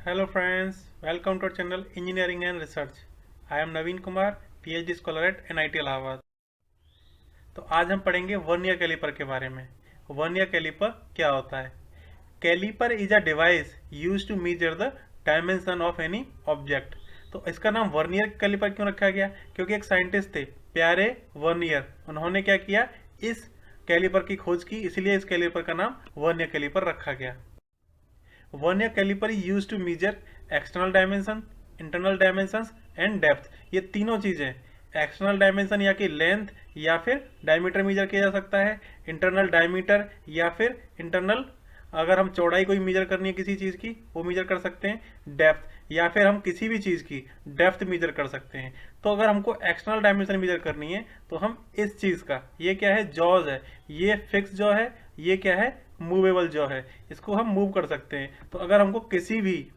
Hello friends, welcome to our channel Engineering and Research. I am Naveen Kumar, PhD scholar at NIT Allahabad. तो आज हम पढ़ेंगे vernier caliper के बारे में। वर्नियर कैलिपर क्या होता है? Caliper is a device used to measure the dimension of any object. तो इसका नाम वर्नियर कैलिपर क्यों रखा गया? क्योंकि एक साइंटिस्ट थे प्यारे वर्नियर, उन्होंने क्या किया, इस कैलिपर की खोज की, इसलिए इस कैलिपर का नाम वर्नियर कैलिपर रखा गया। Vernier caliper is use to measure external dimension, internal dimensions and depth. ये तीनों चीजें, एक्सटर्नल डायमेंशन या कि लेंथ या फिर डायमीटर मेजर किया जा सकता है, इंटरनल डायमीटर या फिर इंटरनल अगर हम चौड़ाई कोई मेजर करनी है किसी चीज की वो मेजर कर सकते हैं, डेप्थ या फिर हम किसी भी चीज की डेप्थ मेजर कर सकते हैं। तो अगर हमको एक्सटर्नल डायमेंशन मेजर करनी है तो हम इस चीज का, ये क्या है, जॉज है, ये फिक्स जॉ है, ये क्या है, मूवेबल जॉ है, इसको हम मूव कर सकते हैं। तो अगर हमको किसी भी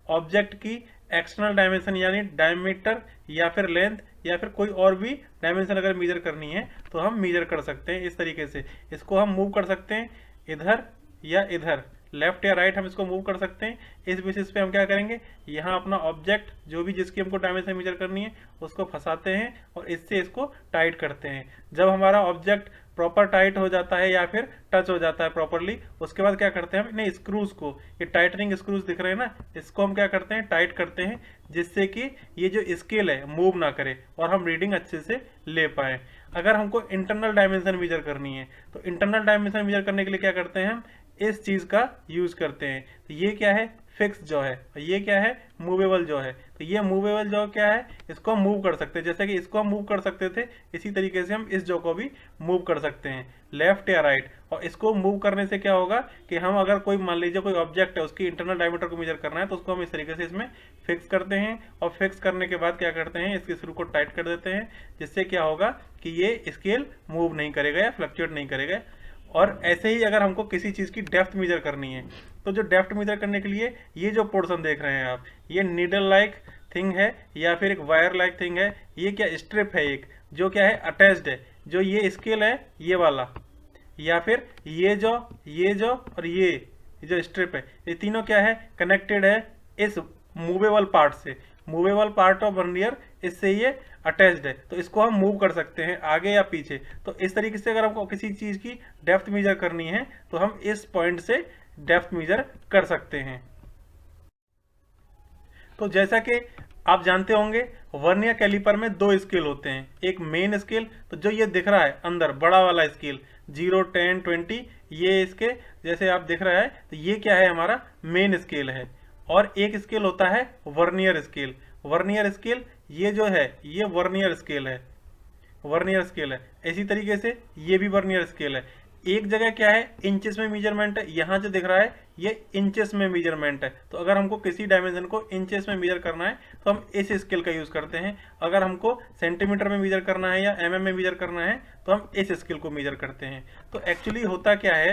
ऑब्जेक्ट की एक्सटर्नल डायमेंशन यानी डायमीटर या फिर लेंथ या फिर कोई और भी डायमेंशन अगर मेजर करनी है तो हम मेजर कर सकते हैं। इस तरीके से इसको हम मूव कर सकते हैं, इधर या इधर, लेफ्ट या राइट हम इसको मूव कर सकते हैं। इस बेसिस पे हम क्या करेंगे, यहाँ अपना ऑब्जेक्ट जो भी जिसकी हमको डायमेंशन मेजर करनी है उसको फंसाते हैं और इससे इसको टाइट करते हैं। जब हमारा ऑब्जेक्ट प्रॉपर टाइट हो जाता है या फिर टच हो जाता है प्रॉपरली, उसके बाद क्या करते हैं हम इन्हें स्क्रूज को, ये टाइटनिंग स्क्रूज दिख रहे हैं ना, इसको हम क्या करते हैं, टाइट करते हैं, जिससे कि ये जो स्केल है मूव ना करे और हम रीडिंग अच्छे से ले पाए। अगर हमको इंटरनल डायमेंशन मेजर करनी है तो इंटरनल डायमेंशन मेजर करने के लिए क्या करते हैं हम, इस चीज का यूज करते हैं। तो ये क्या है, फिक्स जॉ है, और ये क्या है, मूवेबल जॉ है। तो ये मूवेबल जॉ क्या है, इसको हम मूव कर सकते हैं, जैसे कि इसको हम मूव कर सकते थे इसी तरीके से हम इस जॉ को भी मूव कर सकते हैं, लेफ्ट या राइट। और इसको मूव करने से क्या होगा कि हम अगर कोई मान लीजिए कोई ऑब्जेक्ट है उसकी इंटरनल डायमीटर को मेजर करना है तो उसको हम इस तरीके से इसमें फिक्स करते हैं और फिक्स करने के बाद क्या करते हैं, इसके स्क्रू को टाइट कर देते हैं, जिससे क्या होगा कि ये स्केल मूव नहीं करेगा या फ्लक्चुएट नहीं करेगा। और ऐसे ही अगर हमको किसी चीज की डेप्थ मेजर करनी है तो जो डेप्थ मेजर करने के लिए ये जो पोर्शन देख रहे हैं आप, ये नीडल लाइक थिंग है या फिर एक वायर लाइक थिंग है, ये क्या स्ट्रिप है एक, जो क्या है अटैच्ड है, जो ये स्केल है ये वाला, या फिर ये जो और ये जो स्ट्रिप है, ये तीनों क्या है, कनेक्टेड है इस मूवेबल पार्ट से, मूवेबल पार्ट ऑफ वर्नियर, इससे ये अटैच्ड है। तो इसको हम मूव कर सकते हैं आगे या पीछे। तो इस तरीके से अगर हमको किसी चीज की डेप्थ मेजर करनी है तो हम इस पॉइंट से डेप्थ मेजर कर सकते हैं। तो जैसा कि आप जानते होंगे वर्नियर कैलिपर में दो स्केल होते हैं, एक मेन स्केल, तो जो ये दिख रहा है अंदर बड़ा वाला स्केल 0, 10, 20, ये इसके जैसे आप दिख रहा है, तो ये क्या है, हमारा मेन स्केल है। और एक स्केल होता है वर्नियर स्केल। वर्नियर स्केल ये जो है ये वर्नियर स्केल है, वर्नियर स्केल है। इसी तरीके से ये भी वर्नियर स्केल है। एक जगह क्या है, इंचेस में मेजरमेंट है, यहाँ जो दिख रहा है ये इंचेस में मेजरमेंट है। तो अगर हमको किसी डायमेंशन को इंचेस में मेजर करना है तो हम इस स्केल का यूज करते हैं। अगर हमको सेंटीमीटर में मेजर करना है या mm में मेजर करना है तो हम इस स्केल को मेजर करते हैं। तो एक्चुअली होता क्या है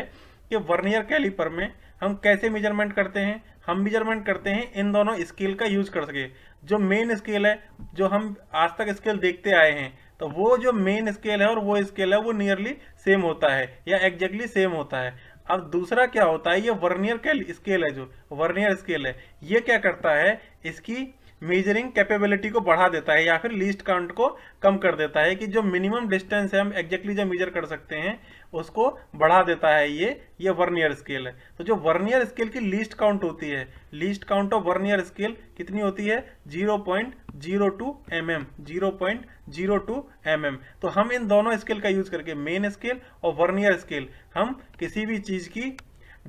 कि वर्नियर कैलिपर में हम कैसे मेजरमेंट करते हैं, हम मेजरमेंट करते हैं इन दोनों स्केल का यूज कर सके। जो मेन स्केल है, जो हम आज तक स्केल देखते आए हैं, तो वो जो मेन स्केल है और वो स्केल है वो नियरली सेम होता है या एग्जैक्टली सेम होता है। अब दूसरा क्या होता है, ये वर्नियर स्केल है, जो वर्नियर स्केल है ये क्या करता है, इसकी मेजरिंग कैपेबिलिटी को बढ़ा देता है या फिर लीस्ट काउंट को कम कर देता है, कि जो मिनिमम डिस्टेंस है हम एग्जैक्टली जो मेजर कर सकते हैं उसको बढ़ा देता है ये वर्नियर स्केल है। तो जो वर्नियर स्केल की लीस्ट काउंट होती है, least count of vernier scale कितनी होती है, 0.02 mm, 0.02 mm। तो हम इन दोनों स्केल का यूज करके, मेन स्केल और वर्नियर स्केल, हम किसी भी चीज की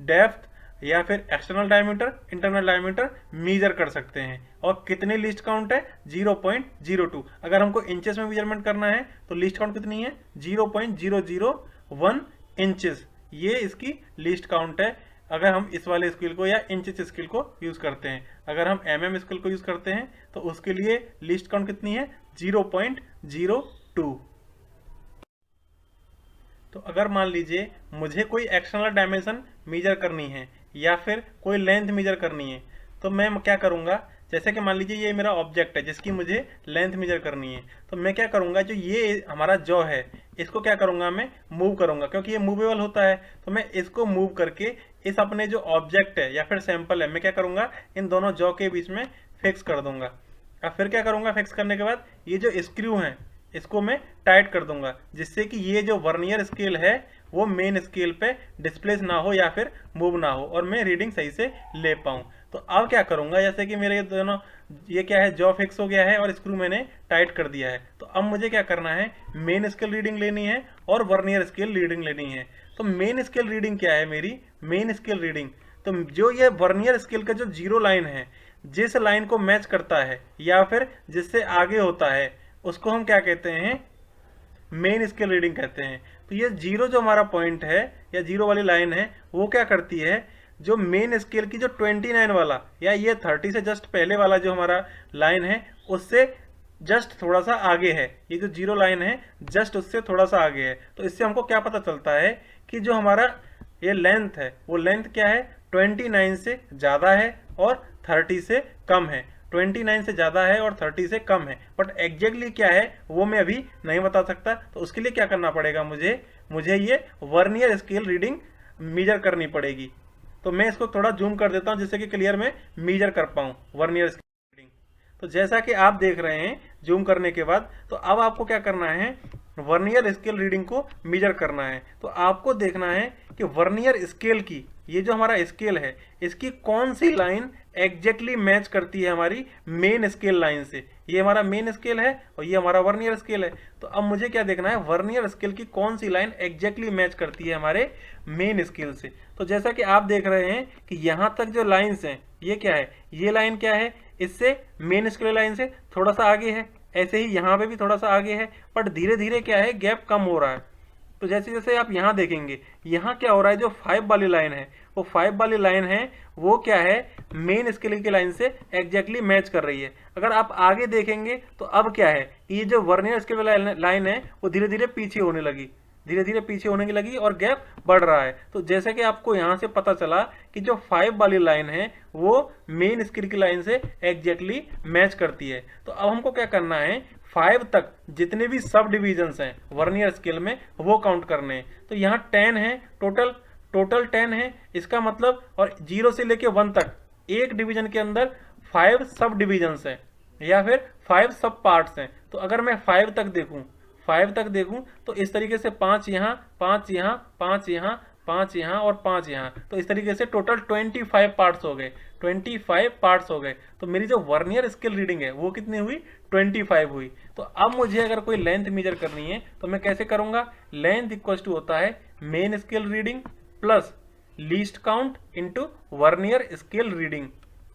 डेप्थ या फिर external diameter, internal diameter measure कर सकते हैं। और कितनी लीस्ट काउंट है, 0.02। अगर हमको इंचेस में मेजरमेंट करना है तो लीस्ट काउंट कितनी है, 0.001 इंचेस, ये इसकी लीस्ट काउंट है अगर हम इस वाले स्केल को या इंचेस स्केल को यूज करते हैं। अगर हम mm स्केल को यूज करते हैं तो उसके लिए लीस्ट काउंट कितनी है, 0.02। तो अगर मान लीजिए मुझे कोई एक्सटर्नल डायमेंशन मेजर करनी है या फिर कोई लेंथ मेजर करनी है तो मैं क्या करूंगा, जैसे कि मान लीजिए ये मेरा ऑब्जेक्ट है जिसकी मुझे लेंथ मेजर करनी है, तो मैं क्या करूंगा, जो ये हमारा जॉ है इसको क्या करूंगा, मैं मूव करूंगा, क्योंकि ये मूवेबल होता है। तो मैं इसको मूव करके इस अपने जो ऑब्जेक्ट है या फिर सैंपल है, मैं क्या करूंगा, इन दोनों जॉ के बीच में फिक्स कर दूंगा। अब फिर क्या करूंगा, फिक्स करने के बाद ये जो स्क्रू हैं इसको मैं टाइट कर दूंगा, जिससे कि ये जो वर्नियर स्केल है वो मेन स्केल पे डिस्प्लेस ना हो या फिर मूव ना हो, और मैं रीडिंग सही से ले पाऊँ। तो अब क्या करूंगा, जैसे कि मेरे ये दोनों, ये क्या है, जॉ फिक्स हो गया है और स्क्रू मैंने टाइट कर दिया है। तो अब मुझे क्या करना है, मेन स्केल रीडिंग लेनी है और वर्नियर स्केल रीडिंग लेनी है। तो मेन स्केल रीडिंग क्या है मेरी, मेन स्केल रीडिंग, तो जो ये वर्नियर स्केल का जो जीरो लाइन है, जिस लाइन को मैच करता है या फिर जिससे आगे होता है, उसको हम क्या कहते हैं, मेन स्केल रीडिंग कहते हैं। तो ये जीरो जो हमारा पॉइंट है या जीरो वाली लाइन है, वो क्या करती है, जो मेन स्केल की जो 29 वाला या ये 30 से जस्ट पहले वाला जो हमारा लाइन है, उससे जस्ट थोड़ा सा आगे है, ये जो जीरो लाइन है जस्ट उससे थोड़ा सा आगे है। तो इससे हमको क्या पता चलता है कि जो हमारा ये लेंथ है वो लेंथ क्या है, 29 से ज़्यादा है और 30 से कम है। 29 से ज़्यादा है और 30 से कम है, बट एग्जैक्टली क्या है वो मैं अभी नहीं बता सकता। तो उसके लिए क्या करना पड़ेगा, मुझे ये वर्नियर स्केल रीडिंग मेजर करनी पड़ेगी। तो मैं इसको थोड़ा जूम कर देता हूँ जिससे कि क्लियर में मेजर कर पाऊँ वर्नियर स्केल रीडिंग। तो जैसा कि आप देख रहे हैं जूम करने के बाद, तो अब आपको क्या करना है, वर्नियर स्केल रीडिंग को मेजर करना है। तो आपको देखना है कि वर्नियर स्केल की, ये जो हमारा स्केल है इसकी कौन सी लाइन एग्जैक्टली मैच करती है हमारी मेन स्केल लाइन से। ये हमारा मेन स्केल है और ये हमारा वर्नियर स्केल है। तो अब मुझे क्या देखना है, वर्नियर स्केल की कौन सी लाइन एग्जैक्टली मैच करती है हमारे मेन स्केल से। तो जैसा कि आप देख रहे हैं कि यहाँ तक जो लाइन्स हैं, ये क्या है, ये लाइन क्या है, इससे मेन स्केल लाइन से थोड़ा सा आगे है। ऐसे ही यहाँ पे भी थोड़ा सा आगे है, बट धीरे धीरे क्या है, गैप कम हो रहा है। तो जैसे जैसे आप यहाँ देखेंगे, यहाँ क्या हो रहा है, जो 5 वाली लाइन है, वो 5 वाली लाइन है वो क्या है, मेन स्केल की लाइन से एग्जैक्टली मैच कर रही है। अगर आप आगे देखेंगे तो अब क्या है, ये जो वर्नियर स्केल वाली लाइन है वो धीरे धीरे पीछे होने लगी, धीरे धीरे पीछे होने लगी और गैप बढ़ रहा है। तो जैसे कि आपको यहाँ से पता चला कि जो 5 वाली लाइन है वो मेन स्केल की लाइन से एग्जैक्टली मैच करती है। तो अब हमको क्या करना है, 5 तक जितने भी सब डिविजन्स हैं वर्नियर स्केल में वो काउंट करने हैं। तो यहाँ 10 है, टोटल 10 है, इसका मतलब, और 0 से लेके 1 तक एक डिवीजन के अंदर 5 सब डिविजन्स हैं या फिर 5 सब पार्ट्स हैं। तो अगर मैं 5 तक देखूं तो इस तरीके से 5 यहाँ, 5 यहाँ, 5 यहाँ, 5 यहाँ और 5 यहाँ, तो इस तरीके से टोटल 25 पार्ट्स हो गए, 25 पार्ट्स हो गए। तो मेरी जो वर्नियर स्केल रीडिंग है वो कितनी हुई, 25 हुई। तो अब मुझे अगर कोई लेंथ मेजर करनी है तो मैं कैसे करूंगा, लेंथ इक्वल टू होता है main scale reading plus least count into vernier scale reading.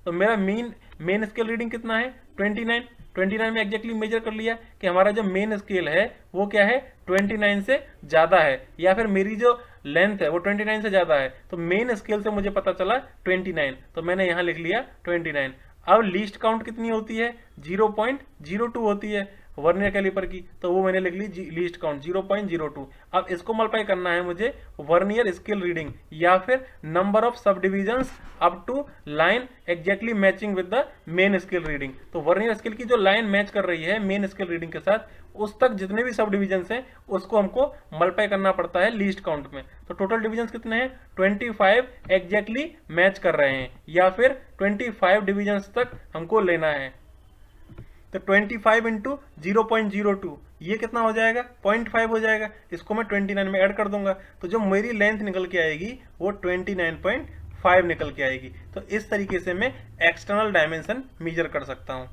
तो मेरा मेन स्केल रीडिंग कितना है, 29 में एग्जैक्टली मेजर कर लिया कि हमारा जो मेन स्केल है वो क्या है, 29 से ज़्यादा है, या फिर मेरी जो लेंथ है वो 29 से ज़्यादा है। तो मेन स्केल से मुझे पता चला 29, तो मैंने यहाँ लिख लिया 29। अब लीस्ट काउंट कितनी होती है, 0.02 होती है वर्नियर कैलिपर की, तो वो मैंने लिख ली लीस्ट काउंट 0.02। अब इसको मल्टीप्लाई करना है मुझे वर्नियर स्केल रीडिंग या फिर number of sub divisions up to line exactly matching with the main scale reading. तो वर्नियर स्केल की जो लाइन मैच कर रही है मेन स्केल रीडिंग के साथ, उस तक जितने भी सब डिविजन्स हैं उसको हमको मल्टीप्लाई करना पड़ता है लीस्ट काउंट में। तो टोटल डिविजन्स कितने हैं, 25 एग्जैक्टली मैच कर रहे हैं, या फिर 25 डिविजन्स तक हमको लेना है। तो 25 इंटू 0.02 ये कितना हो जाएगा, 0.5 हो जाएगा। इसको मैं 29 में ऐड कर दूंगा, तो जो मेरी लेंथ निकल के आएगी वो 29.5 निकल के आएगी। तो इस तरीके से मैं एक्सटर्नल डायमेंशन मेजर कर सकता हूँ।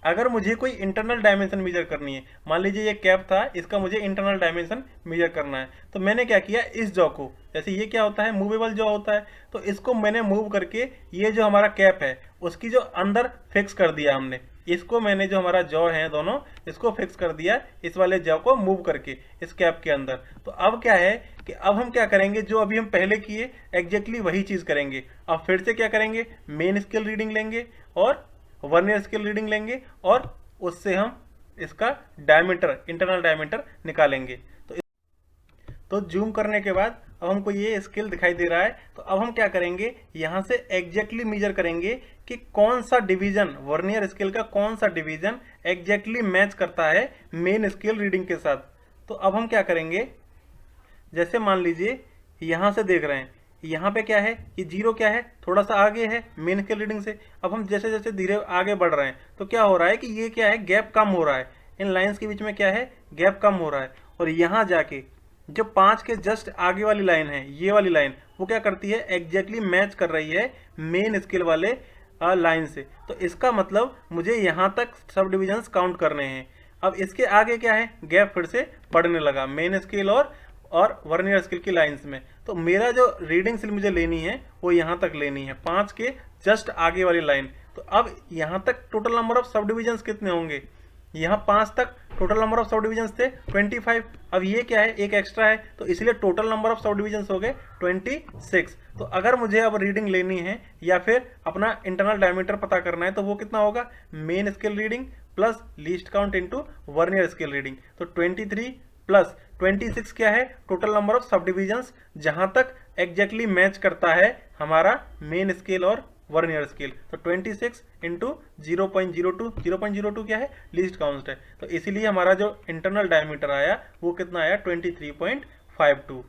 अगर मुझे कोई इंटरनल डायमेंशन मेजर करनी है, मान लीजिए ये कैप था, इसका मुझे इंटरनल डायमेंशन मेजर करना है, तो मैंने क्या किया, इस जॉ को, जैसे ये क्या होता है, मूवेबल जॉ होता है, तो इसको मैंने मूव करके ये जो हमारा कैप है उसकी जो अंदर फिक्स कर दिया हमने, इसको मैंने जो हमारा जॉ है दोनों, इसको फिक्स कर दिया इस वाले जॉ को मूव करके इस कैप के अंदर। तो अब क्या है कि अब हम क्या करेंगे, जो अभी हम पहले किए एग्जैक्टली वही चीज़ करेंगे। अब फिर से क्या करेंगे, मेन स्केल रीडिंग लेंगे और वर्नियर स्केल रीडिंग लेंगे और उससे हम इसका डायमीटर, इंटरनल डायमीटर निकालेंगे। तो जूम करने के बाद अब हमको ये स्केल दिखाई दे रहा है। तो अब हम क्या करेंगे, यहाँ से एग्जैक्टली मेजर करेंगे कि कौन सा डिवीजन, वर्नियर स्केल का कौन सा डिवीजन एग्जैक्टली मैच करता है मेन स्केल रीडिंग के साथ। तो अब हम क्या करेंगे, जैसे मान लीजिए यहाँ से देख रहे हैं, यहाँ पे क्या है, ये जीरो क्या है, थोड़ा सा आगे है मेन स्केल रीडिंग से। अब हम जैसे जैसे धीरे आगे बढ़ रहे हैं तो क्या हो रहा है कि ये क्या है, गैप कम हो रहा है, इन लाइंस के बीच में क्या है, गैप कम हो रहा है। और यहाँ जाके जो 5 के जस्ट आगे वाली लाइन है, ये वाली लाइन, वो क्या करती है, एग्जैक्टली मैच कर रही है मेन स्केल वाले लाइन से। तो इसका मतलब मुझे यहाँ तक सब डिविजन्स काउंट करने हैं। अब इसके आगे क्या है, गैप फिर से बढ़ने लगा मेन स्केल और वर्नियर स्केल की लाइंस में। तो मेरा जो रीडिंग्स मुझे लेनी है वो यहाँ तक लेनी है, 5 के जस्ट आगे वाली लाइन। तो अब यहाँ तक total number of sub divisions कितने होंगे, यहाँ 5 तक total number of sub divisions थे 25। अब ये क्या है, एक एक्स्ट्रा है, तो इसलिए total number of sub divisions हो गए 26। तो अगर मुझे अब रीडिंग लेनी है या फिर अपना इंटरनल डायमीटर पता करना है तो वो कितना होगा, main scale reading plus least count into vernier scale reading. तो 23 प्लस 26 क्या है, total number of sub divisions जहां तक एग्जैक्टली मैच करता है हमारा मेन स्केल और वर्नियर स्केल। तो 26 इंटू 0.02, 0.02 क्या है, लीस्ट काउंट है। तो इसीलिए हमारा जो इंटरनल डायमीटर आया वो कितना आया, 23.52।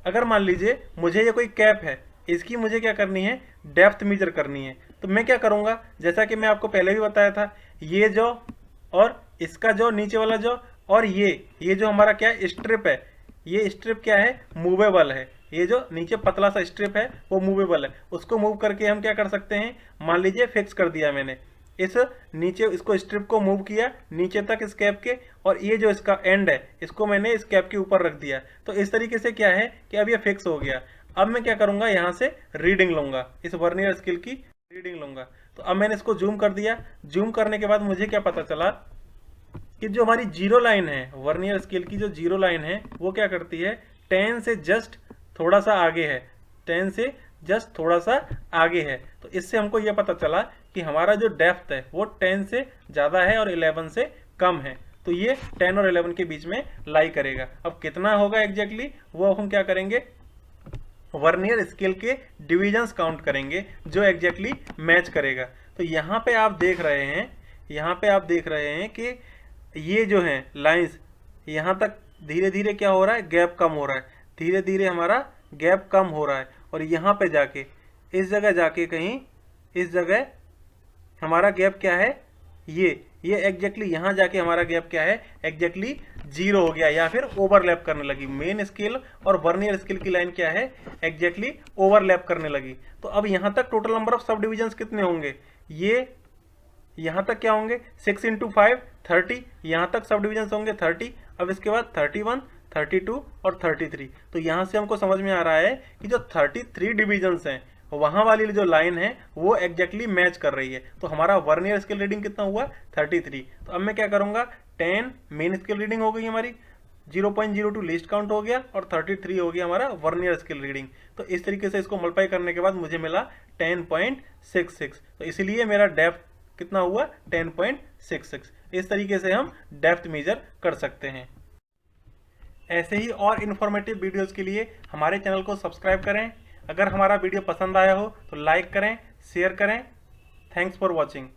अगर मान लीजिए मुझे ये कोई कैप है, इसकी मुझे क्या करनी है, डेप्थ मेजर करनी है। तो मैं क्या करूंगा, जैसा कि मैं आपको पहले भी बताया था, ये जो और इसका जो नीचे वाला जो और ये जो हमारा क्या है, स्ट्रिप है, ये स्ट्रिप क्या है, मूवेबल है। ये जो नीचे पतला सा स्ट्रिप है वो मूवेबल है, उसको मूव करके हम क्या कर सकते हैं, मान लीजिए फिक्स कर दिया मैंने इस नीचे, इसको स्ट्रिप को मूव किया नीचे तक इस कैप के, और ये जो इसका एंड है इसको मैंने इस कैप के ऊपर रख दिया। तो इस तरीके से क्या है कि अब ये फिक्स हो गया। अब मैं क्या करूंगा, यहाँ से रीडिंग लूंगा, इस वर्नियर स्केल की रीडिंग लूंगा। तो अब मैंने इसको जूम कर दिया, जूम करने के बाद मुझे क्या पता चला कि जो हमारी जीरो लाइन है, वर्नियर स्केल की जो जीरो लाइन है वो क्या करती है, 10 से जस्ट थोड़ा सा आगे है, 10 से जस्ट थोड़ा सा आगे है। तो इससे हमको यह पता चला कि हमारा जो डेप्थ है वो 10 से ज़्यादा है और 11 से कम है। तो ये 10 और 11 के बीच में लाई करेगा। अब कितना होगा एग्जैक्टली वो हम क्या करेंगे, वर्नियर स्केल के डिविजन्स काउंट करेंगे जो एग्जैक्टली मैच करेगा। तो यहाँ पे आप देख रहे हैं, यहाँ पे आप देख रहे हैं कि ये जो है लाइंस, यहाँ तक धीरे धीरे क्या हो रहा है, गैप कम हो रहा है, धीरे धीरे हमारा गैप कम हो रहा है। और यहाँ पे जाके इस जगह जाके कहीं इस जगह हमारा गैप क्या है, ये एग्जैक्टली यहाँ जाके हमारा गैप क्या है, एग्जैक्टली 0 हो गया, या फिर ओवरलैप करने लगी। मेन स्केल और वर्नियर स्केल की लाइन क्या है, एग्जैक्टली ओवरलैप करने लगी। तो अब यहाँ तक total number of sub divisions कितने होंगे, ये यहाँ तक क्या होंगे, 6 इंटू 5 30, यहाँ तक सब डिविजन्स होंगे 30। अब इसके बाद 31, 32 और 33। तो यहाँ से हमको समझ में आ रहा है कि जो 33 डिविजन्स हैं वहाँ वाली जो लाइन है वो एग्जैक्टली मैच कर रही है। तो हमारा वर्नियर स्केल रीडिंग कितना हुआ, 33। तो अब मैं क्या करूँगा, 10 मेन स्केल रीडिंग हो गई हमारी, 0.02 लीस्ट काउंट हो गया, और 33 हो गया हमारा वर्नियर स्केल रीडिंग। तो इस तरीके से इसको मल्टीप्लाई करने के बाद मुझे मिला 10.66। तो इसलिए मेरा डेप्थ कितना हुआ, 10.66। इस तरीके से हम डेप्थ मेजर कर सकते हैं। ऐसे ही और इन्फॉर्मेटिव वीडियोस के लिए हमारे चैनल को सब्सक्राइब करें। अगर हमारा वीडियो पसंद आया हो तो लाइक करें, शेयर करें। Thanks for watching.